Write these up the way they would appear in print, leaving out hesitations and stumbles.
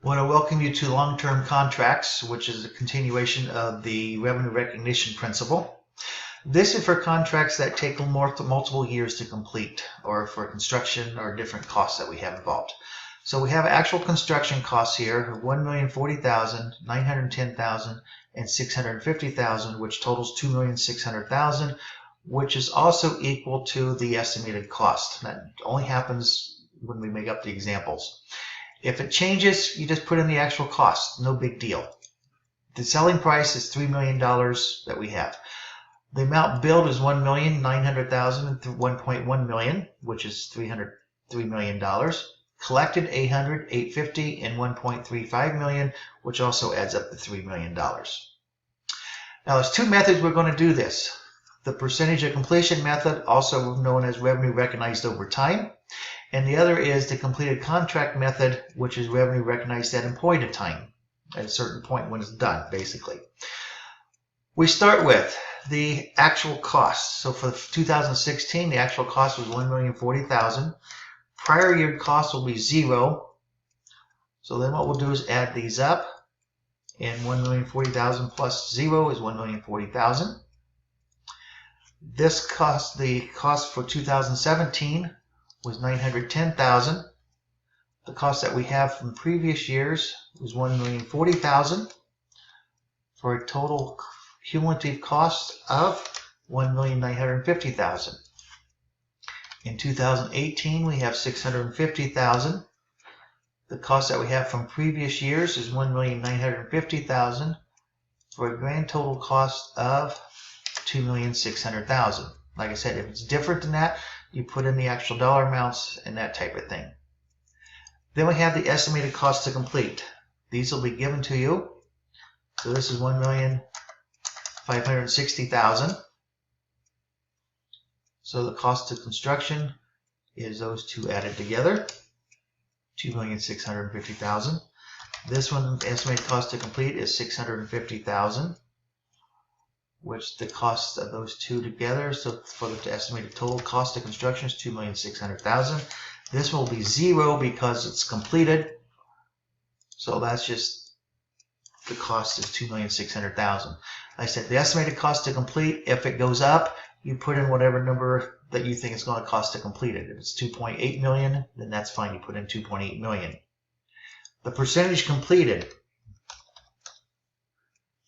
I want to welcome you to long-term contracts, which is a continuation of the revenue recognition principle. This is for contracts that take multiple years to complete, or for construction or different costs that we have involved. So we have actual construction costs here of $1,040,000, $910,000, and $650,000, which totals $2,600,000, which is also equal to the estimated cost. That only happens when we make up the examples. If it changes, you just put in the actual cost. No big deal. The selling price is $3 million that we have. The amount billed is $1,900,000 and $1.1 million, which is $3 million. Collected $800,000, $850,000, and $1.35 million, which also adds up to $3 million. Now, there's two methods we're going to do this. The percentage of completion method, also known as revenue recognized over time, and the other is the completed contract method, which is revenue recognized at employed time, at a certain point when it's done, basically. We start with the actual cost. So for 2016, the actual cost was $1,040,000. Prior year cost will be $0. So then what we'll do is add these up, and $1,040,000 plus 0 is $1,040,000. This cost, the cost for 2017 was $910,000. The cost that we have from previous years was $1,040,000 for a total cumulative cost of $1,950,000. In 2018, we have $650,000. The cost that we have from previous years is $1,950,000 for a grand total cost of $2,600,000. Like I said, if it's different than that, you put in the actual dollar amounts and that type of thing. Then we have the estimated cost to complete. These will be given to you. So this is $1,560,000. So the cost of construction is those two added together, $2,650,000. This one, the estimated cost to complete, is $650,000, which the cost of those two together, so for the estimated total cost of construction is $2,600,000. This will be 0 because it's completed. So that's just the cost is $2,600,000. I said the estimated cost to complete, if it goes up, you put in whatever number that you think it's going to cost to complete it. If it's $2.8 million, then that's fine. You put in $2.8 million. The percentage completed,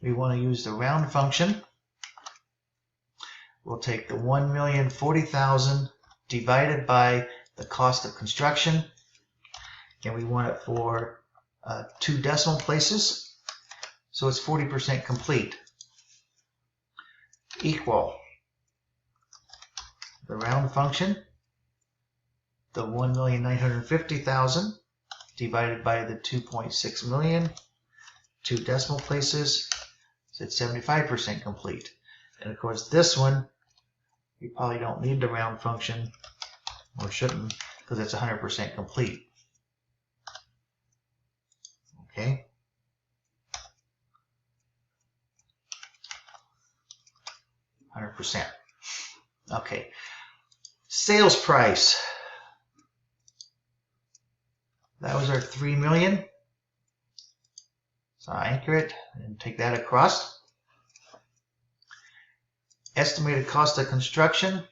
we want to use the round function. We'll take the $1,040,000 divided by the cost of construction, and we want it for 2 decimal places, so it's 40% complete, equal the round function, the $1,950,000 divided by the $2.6 million, 2 decimal places, so it's 75% complete. And of course this one, you probably don't need the round function, or shouldn't, because it's 100% complete. Okay. %. Okay. Sales price. That was our $3 million. So I anchor it and take that across. Estimated cost of construction.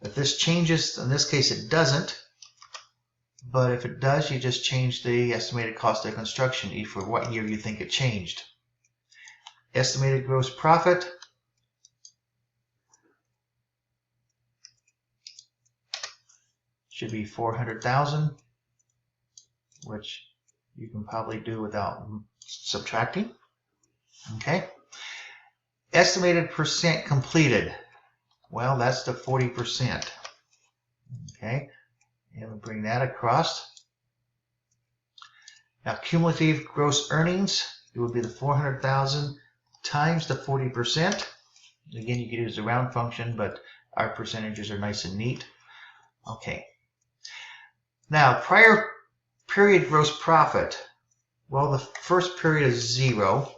If this changes, in this case it doesn't, but if it does, you just change the estimated cost of construction for what year you think it changed. Estimated gross profit. Should be $400,000, which you can probably do without subtracting. Okay. Estimated percent completed. Well, that's the 40%. Okay. And we'll bring that across. Now, cumulative gross earnings, it would be the $400,000 times the 40%. Again, you could use the round function, but our percentages are nice and neat. Okay. Now, prior period gross profit. Well, the first period is 0.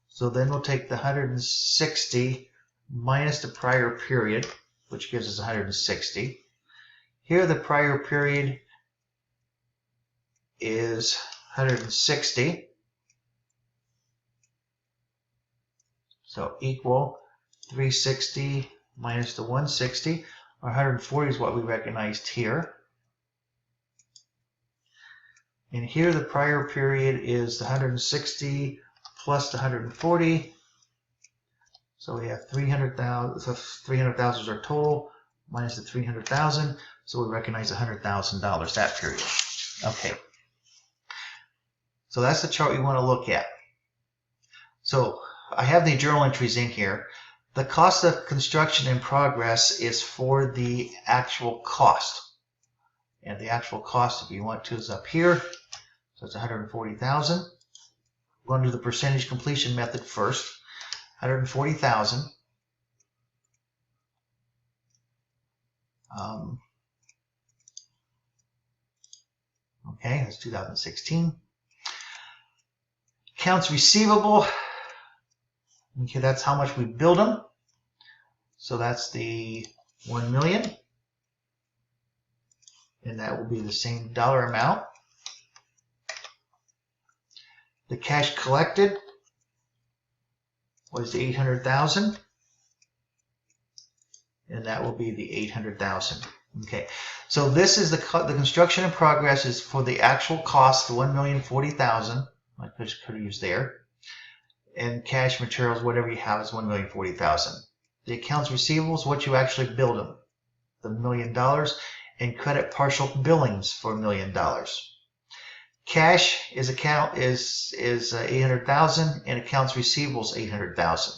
So then we'll take the 160 minus the prior period, which gives us 160. Here the prior period is 160. So equal 360 minus the 160, or 140 is what we recognized here. And here the prior period is the 160 plus the 140. So we have 300,000. So 300,000 is our total minus the 300,000. So we recognize $100,000 that period. Okay. So that's the chart we want to look at. So I have the journal entries in here. The cost of construction in progress is for the actual cost. And the actual cost, if you want to, is up here. So it's 140,000. We're going to do the percentage completion method first. 140,000. Okay, that's 2016. Accounts receivable. Okay, that's how much we billed them. So that's the 1 million. And that will be the same dollar amount. The cash collected was the 800,000. And that will be the 800,000. Okay, so this is the construction in progress is for the actual cost, the 1,040,000. I could have used there. And cash materials, whatever you have, is 1,040,000. The accounts receivables, what you actually billed them, the $1 million, and credit partial billings for $1 million. Cash is 800,000 and accounts receivables 800,000.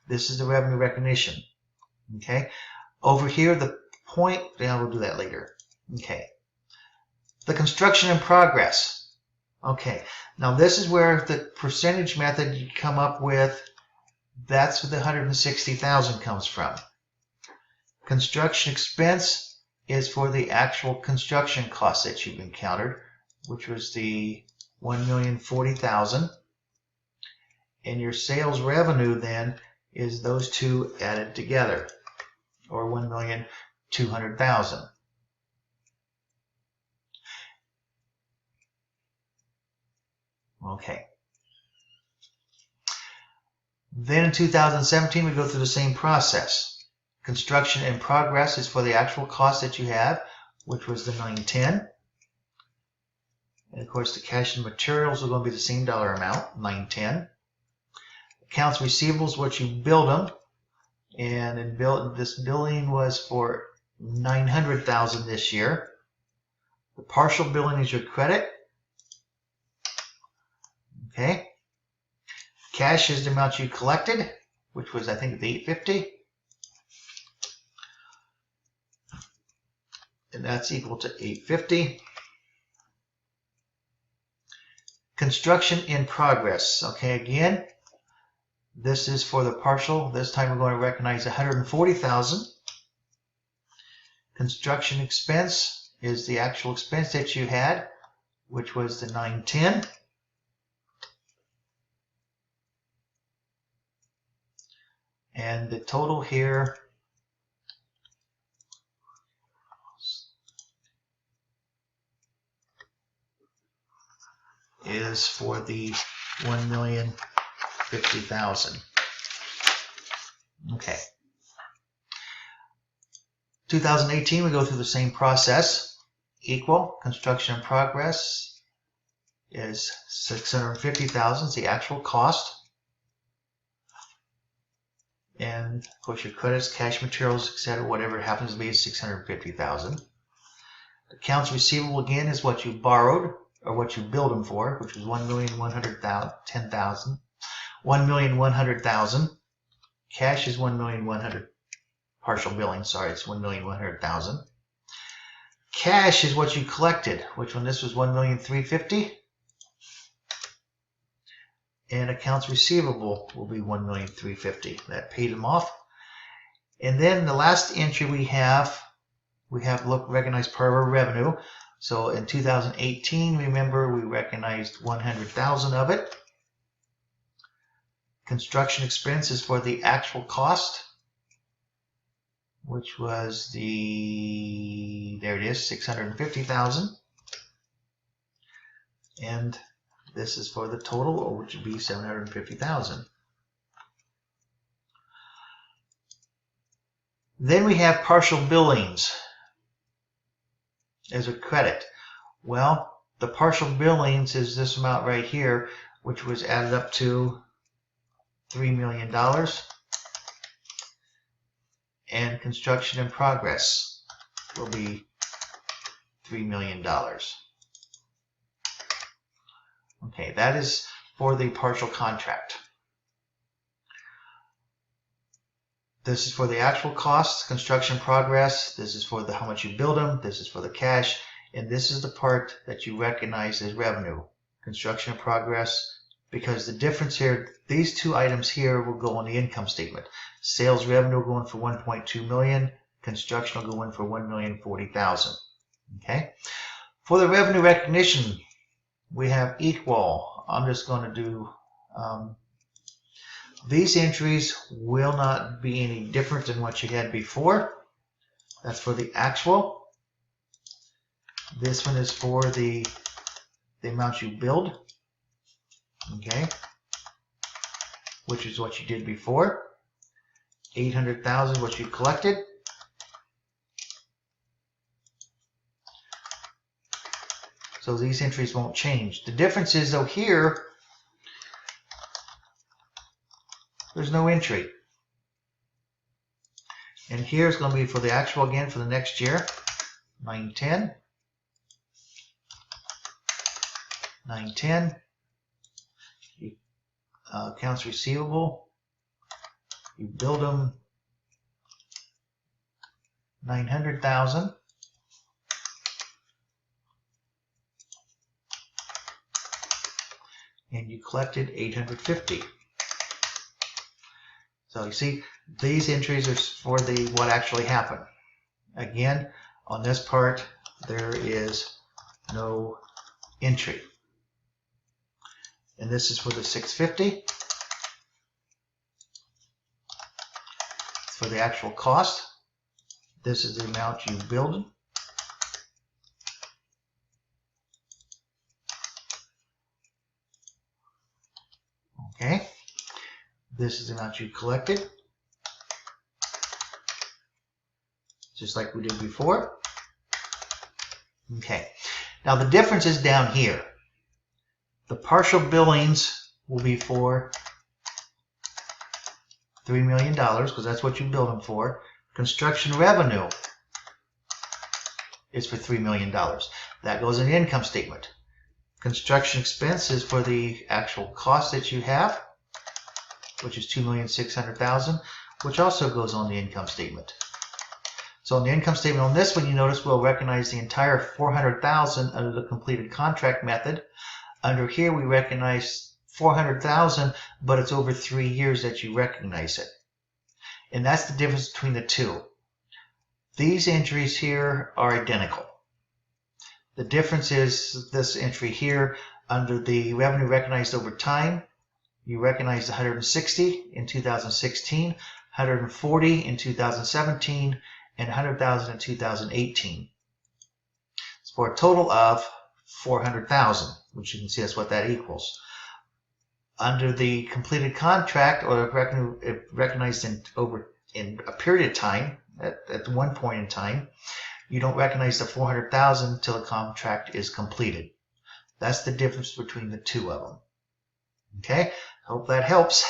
This is the revenue recognition. Okay, over here the point. Yeah, we'll do that later. Okay, the construction in progress. Okay, now this is where the percentage method you come up with. That's where the 160,000 comes from. Construction expense is for the actual construction costs that you've encountered, which was the 1,040,000. And your sales revenue then is those two added together, or 1,200,000. Okay. Then in 2017, we go through the same process. Construction in progress is for the actual cost that you have, which was the 910. And of course, the cash and materials are going to be the same dollar amount, 910. Accounts receivables, what you billed them, and in this billing was for 900,000 this year. The partial billing is your credit. Okay. Cash is the amount you collected, which was, I think, the 850. And that's equal to 850. Construction in progress. Okay, again, this is for the partial. This time we're going to recognize 140,000. Construction expense is the actual expense that you had, which was the 910. And the total here is for the 1,050,000. Okay. 2018, we go through the same process. Equal, construction in progress is 650,000, is the actual cost. And of course your credits, cash materials, etc., whatever it happens to be, is 650,000. Accounts receivable again is what you borrowed or what you billed them for, which was 1,110,000. 1,100,000. Cash is 1,100,000. Partial billing, sorry, it's 1,100,000. Cash is what you collected, which one? This was 1,350,000. And accounts receivable will be 1,350,000. That paid them off. And then the last entry we have recognized part of our revenue. So in 2018, remember, we recognized 100,000 of it. Construction expense is for the actual cost, which was there it is, 650,000. And this is for the total, which would be $750,000. Then we have partial billings as a credit. Well, the partial billings is this amount right here, which was added up to $3 million. And construction in progress will be $3 million. Okay, that is for the partial contract. This is for the actual costs, construction progress. This is for how much you build them. This is for the cash. And this is the part that you recognize as revenue, construction in progress. Because the difference here, these two items here will go on the income statement. Sales revenue will go in for $1.2 million. Construction will go in for $1,040,000. Okay. For the revenue recognition, we have equal. I'm just going to do these entries will not be any different than what you had before. That's for the actual. This one is for the amount you billed. Okay, which is what you did before. 800,000 what you collected. So these entries won't change. The difference is though here there's no entry. And here is going to be for the actual again for the next year. 910. 910. Accounts receivable. You build them 900,000. And you collected 850. So you see, these entries are for what actually happened. Again, on this part, there is no entry. And this is for the 650. It's for the actual cost. This is the amount you billed. Okay. This is the amount you collected. Just like we did before. Okay. Now the difference is down here. The partial billings will be for $3 million because that's what you billed them for. Construction revenue is for $3 million. That goes in the income statement. Construction expense is for the actual cost that you have, which is $2,600,000, which also goes on the income statement. So on the income statement on this one, you notice we'll recognize the entire $400,000 under the completed contract method. Under here, we recognize $400,000, but it's over 3 years that you recognize it. And that's the difference between the two. These entries here are identical. The difference is this entry here, under the revenue recognized over time, you recognized 160 in 2016, 140 in 2017, and 100,000 in 2018. It's for a total of 400,000, which you can see that's what that equals. Under the completed contract or revenue recognized in a period of time, at one point in time, you don't recognize the 400,000 until the contract is completed. That's the difference between the two of them. Okay, hope that helps.